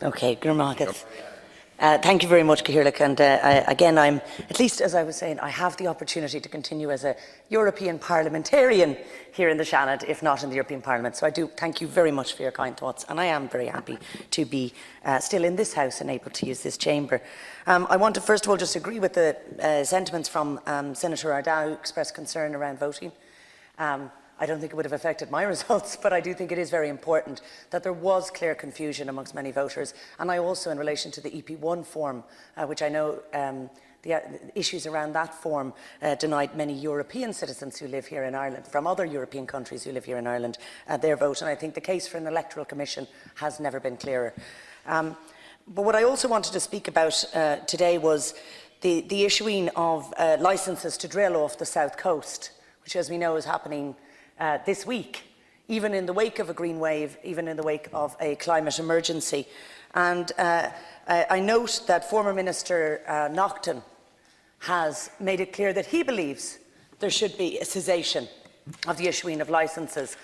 Okay, Gurmagat. Thank you very much, Cahirlik. And again, I'm, at least as I was saying, I have the opportunity to continue as a European parliamentarian here in the Seanad, if not in the European Parliament. So I do thank you very much for your kind thoughts. And I am very happy to be still in this House and able to use this chamber. I want to first of all just agree with the sentiments from Senator Éireann, who expressed concern around voting. I don't think it would have affected my results, but I do think it is very important that there was clear confusion amongst many voters. And I also, in relation to the EP1 form, which I know the issues around that form denied many European citizens who live here in Ireland, from other European countries who live here in Ireland, their vote. And I think the case for an electoral commission has never been clearer. But what I also wanted to speak about today was the issuing of licences to drill off the south coast, which, as we know, is happening this week, even in the wake of a green wave, even in the wake of a climate emergency. And I note that former Minister Naughton has made it clear that he believes there should be a cessation of the issuing of licences.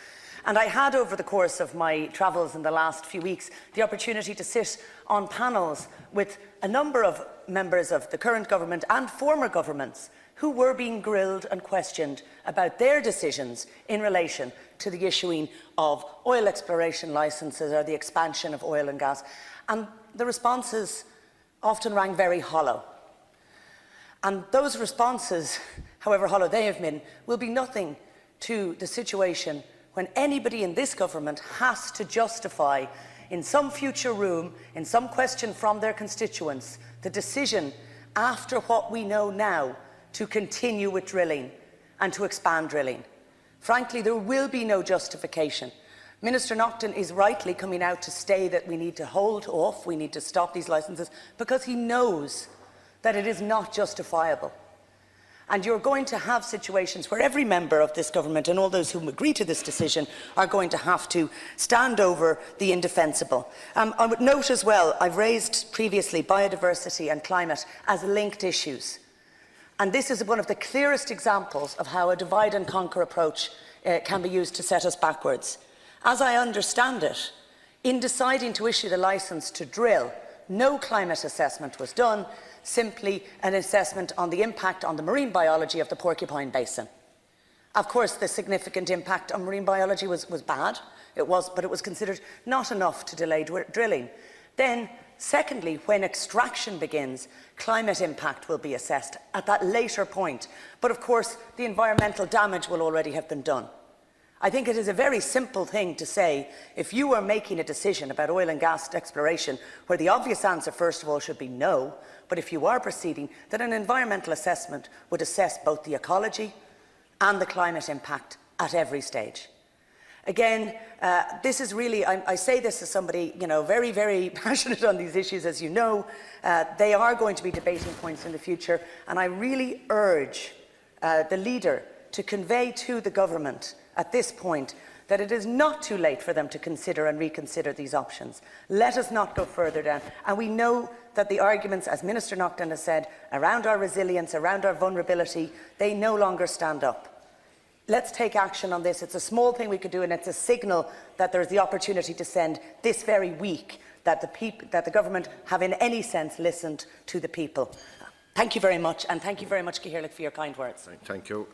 And I had, over the course of my travels in the last few weeks, the opportunity to sit on panels with a number of members of the current government and former governments who were being grilled and questioned about their decisions in relation to the issuing of oil exploration licences or the expansion of oil and gas. And the responses often rang very hollow. And those responses, however hollow they have been, will be nothing to the situation when anybody in this government has to justify in some future room, in some question from their constituents, the decision after what we know now to continue with drilling and to expand drilling. Frankly, there will be no justification. Minister Naughton is rightly coming out to say that we need to hold off, we need to stop these licences, because he knows that it is not justifiable. And you're going to have situations where every member of this government and all those who agree to this decision are going to have to stand over the indefensible. I would note as well, I've raised previously biodiversity and climate as linked issues. And this is one of the clearest examples of how a divide and conquer approach can be used to set us backwards. As I understand it, in deciding to issue the licence to drill, no climate assessment was done, simply an assessment on the impact on the marine biology of the Porcupine Basin. Of course, the significant impact on marine biology was bad, but it was considered not enough to delay drilling. Then, secondly, when extraction begins, climate impact will be assessed at that later point. But of course, the environmental damage will already have been done. I think it is a very simple thing to say, if you are making a decision about oil and gas exploration, where the obvious answer, first of all, should be no, but if you are proceeding, that an environmental assessment would assess both the ecology and the climate impact at every stage. Again, this is really, I say this as somebody, very, very passionate on these issues, as you know. They are going to be debating points in the future, and I really urge the leader to convey to the government at this point that it is not too late for them to consider and reconsider these options. Let us not go further down. And we know that the arguments, as Minister Naughton has said, around our resilience, around our vulnerability, they no longer stand up. Let's take action on this. It's a small thing we could do, and it's a signal that there's the opportunity to send this very week that the government have in any sense listened to the people. Thank you very much, and thank you very much, Cahirlik, for your kind words. Thank you.